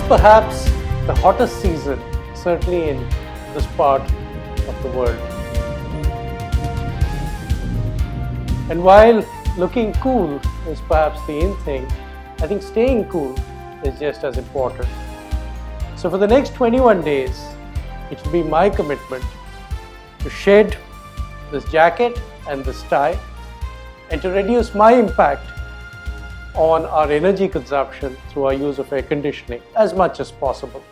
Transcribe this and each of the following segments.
perhaps the hottest season, certainly in this part of the world. And while looking cool is perhaps the in thing, I think staying cool is just as important. So for the next 21 days, it will be my commitment to shed this jacket and this tie and to reduce my impact on our energy consumption through our use of air conditioning as much as possible.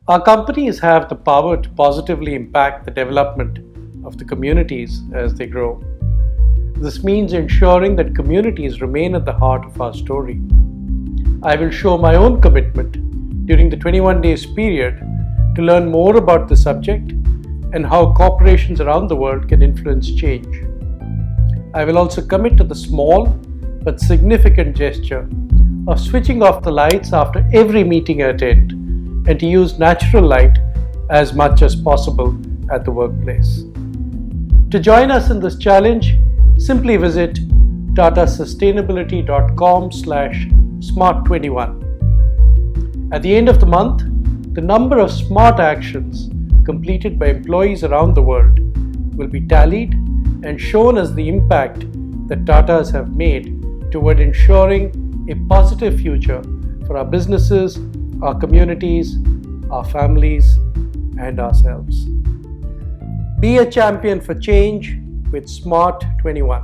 Our companies have the power to positively impact the development of the communities as they grow. This means ensuring that communities remain at the heart of our story. I will show my own commitment during the 21 days period to learn more about the subject and how corporations around the world can influence change. I will also commit to the small but significant gesture of switching off the lights after every meeting I attend and to use natural light as much as possible at the workplace. To join us in this challenge, simply visit tatasustainability.com/smart21. At the end of the month, the number of smart actions completed by employees around the world will be tallied and shown as the impact that Tatas have made toward ensuring a positive future for our businesses, our communities, our families, and ourselves. Be a champion for change with Smart 21.